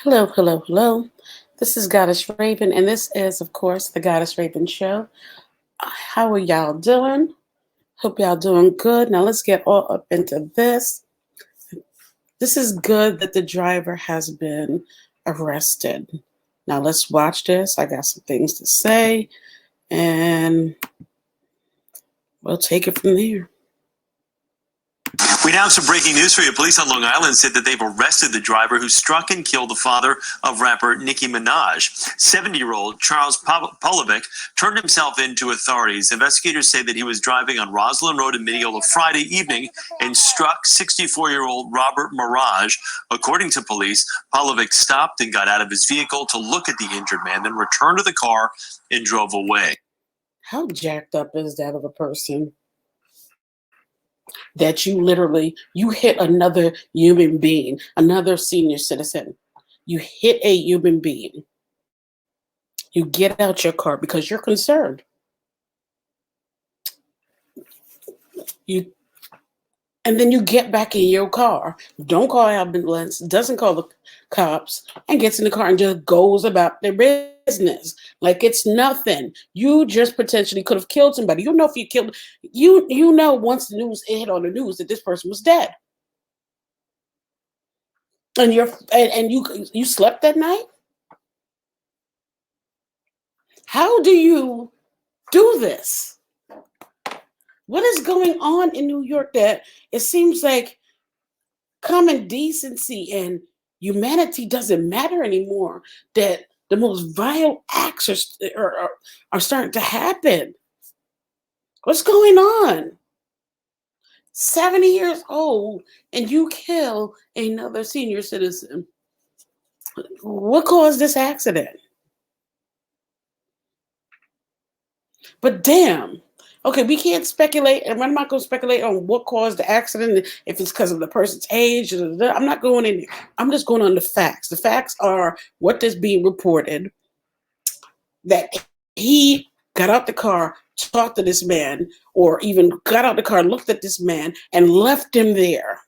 Hello, hello, hello. This is Goddess Raven, and this is, of course, the Goddess Raven Show. How are y'all doing? Hope y'all doing good. Now let's get all up into this. This is good that the driver has been arrested. Now let's watch this. I got some things to say, and we'll take it from there. We now have some breaking news for you. Police on Long Island said that they've arrested the driver who struck and killed the father of rapper Nicki Minaj. 70-year-old Charles Polevich turned himself in to authorities. Investigators say that he was driving on Roslyn Road in Mineola Friday evening and struck 64-year-old Robert Maraj. According to police, Polevich stopped and got out of his vehicle to look at the injured man, then returned to the car and drove away. How jacked up is that of a person? That you hit another human being, another senior citizen. You hit a human being. You get out your car because you're concerned. And then you get back in your car. Don't call ambulance, doesn't call the cops, and gets in the car and just goes about their business like it's nothing. You just potentially could have killed somebody. You know if you killed you know once the news hit on the news that this person was dead. And you slept that night? How do you do this? What is going on in New York that it seems like common decency and humanity doesn't matter anymore? That the most vile acts are starting to happen. What's going on? 70 years old and you kill another senior citizen. What caused this accident? But damn. Okay, we can't speculate, and I'm not going to speculate on what caused the accident, if it's because of the person's age. I'm not going in there. I'm just going on the facts. The facts are what is being reported, that he got out the car, talked to this man, or even got out the car, looked at this man, and left him there.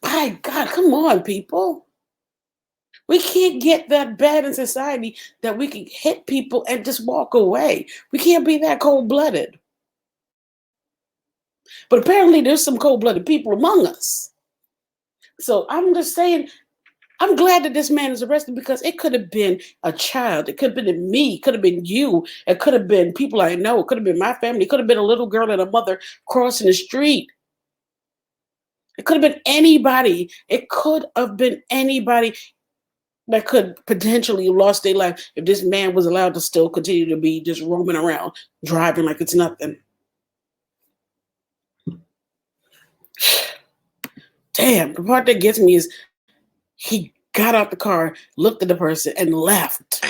My God, come on, people. We can't get that bad in society that we can hit people and just walk away. We can't be that cold-blooded. But apparently there's some cold-blooded people among us. So I'm just saying, I'm glad that this man is arrested because it could have been a child. It could have been me. It could have been you. It could have been people I know. It could have been my family. It could have been a little girl and a mother crossing the street. It could have been anybody. It could have been anybody that could potentially have lost their life if this man was allowed to still continue to be just roaming around, driving like it's nothing. Damn, the part that gets me is he got out the car, looked at the person, and left.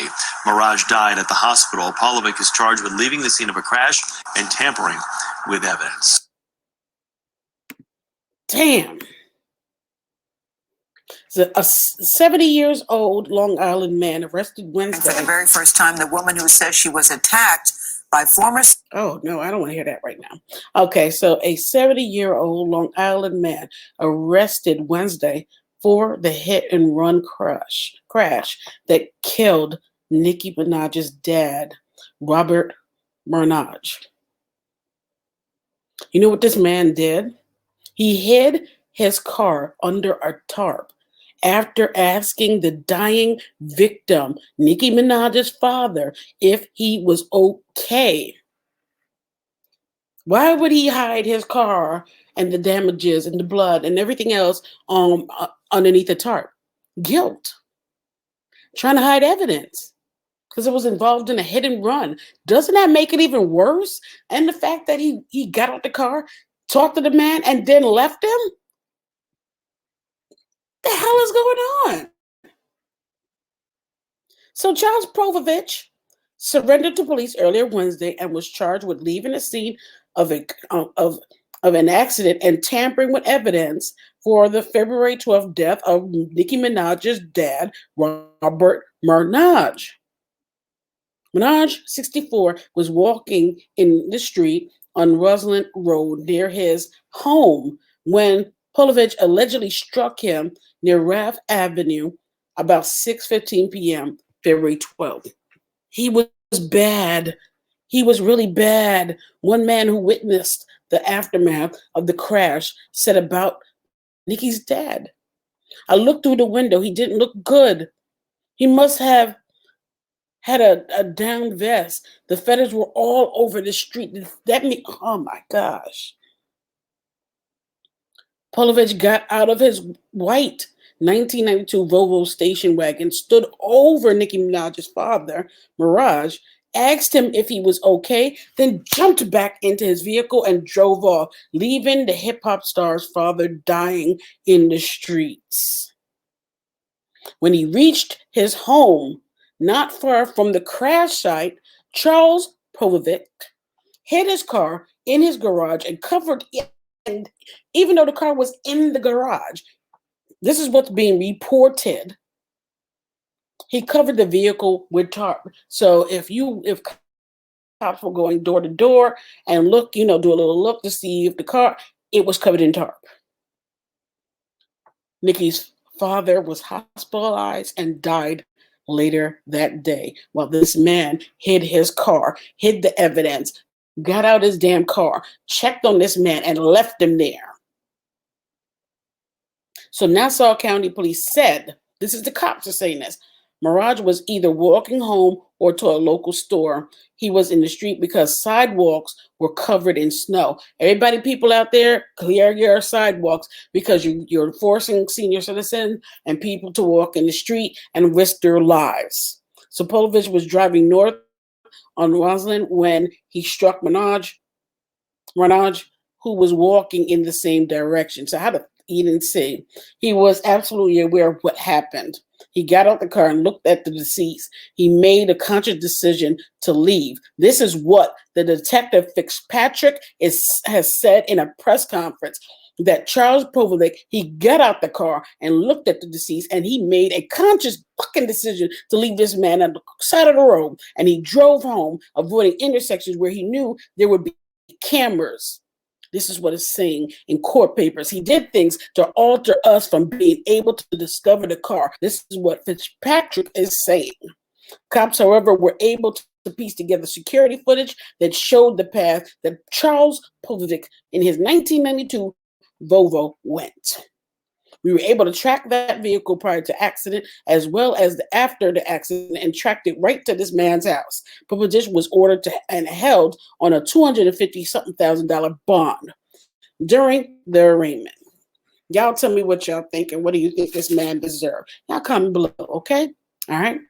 Maraj died at the hospital. Polevich is charged with leaving the scene of a crash and tampering with evidence. Damn. So a 70 years old Long Island man arrested Wednesday. For the very first time, the woman who says she was attacked by former... Oh, no, I don't want to hear that right now. Okay, so a 70-year-old Long Island man arrested Wednesday for the hit-and-run crash that killed Nicki Minaj's dad, Robert Maraj. You know what this man did? He hid his car under a tarp after asking the dying victim, Nicki Minaj's father, if he was okay. Why would he hide his car and the damages and the blood and everything else underneath the tarp? Guilt. Trying to hide evidence because it was involved in a hit and run. Doesn't that make it even worse? And the fact that he got out the car, talked to the man, and then left him? The hell is going on? So Charles Polevich surrendered to police earlier Wednesday and was charged with leaving the scene of an accident and tampering with evidence for the February 12th death of Nicki Minaj's dad, Robert Maraj. Maraj, 64, was walking in the street on Roslyn Road near his home when Polevich allegedly struck him near Raft Avenue about 6:15 p.m. February 12th. He was bad. He was really bad. One man who witnessed the aftermath of the crash said about Nicki's dad, "I looked through the window. He didn't look good. He must have had a down vest. The feathers were all over the street." That mean, oh my gosh. Polevich got out of his white 1992 Volvo station wagon, stood over Nicki Minaj's father, Maraj, asked him if he was okay, then jumped back into his vehicle and drove off, leaving the hip hop star's father dying in the streets. When he reached his home, not far from the crash site, Charles Polevich hid his car in his garage and covered it. And even though the car was in the garage, this is what's being reported. He covered the vehicle with tarp. So if cops were going door to door and look, do a little look to see if the car, it was covered in tarp. Nicki's father was hospitalized and died later that day while this man hid his car, hid the evidence, got out his damn car, checked on this man, and left him there. So Nassau County Police said, this is the cops are saying this, Maraj was either walking home or to a local store. He was in the street because sidewalks were covered in snow. Everybody, people out there, clear your sidewalks because you're forcing senior citizens and people to walk in the street and risk their lives. So Polevich was driving north on Roslyn when he struck Maraj, who was walking in the same direction. So he didn't see. He was absolutely aware of what happened. He got out the car and looked at the deceased. He made a conscious decision to leave. This is what the detective Fitzpatrick has said in a press conference, that Charles Polevich, he got out the car and looked at the deceased, and he made a conscious fucking decision to leave this man on the side of the road, and he drove home, avoiding intersections where he knew there would be cameras. This is what it's saying in court papers. He did things to alter us from being able to discover the car. This is what Fitzpatrick is saying. Cops, however, were able to piece together security footage that showed the path that Charles Polevich in his 1992 Volvo went. We were able to track that vehicle prior to accident as well as after the accident and tracked it right to this man's house. Polevich was ordered and held on a $250,000 bond during the arraignment. Y'all tell me what y'all think and what do you think this man deserved. Y'all comment below, okay? All right.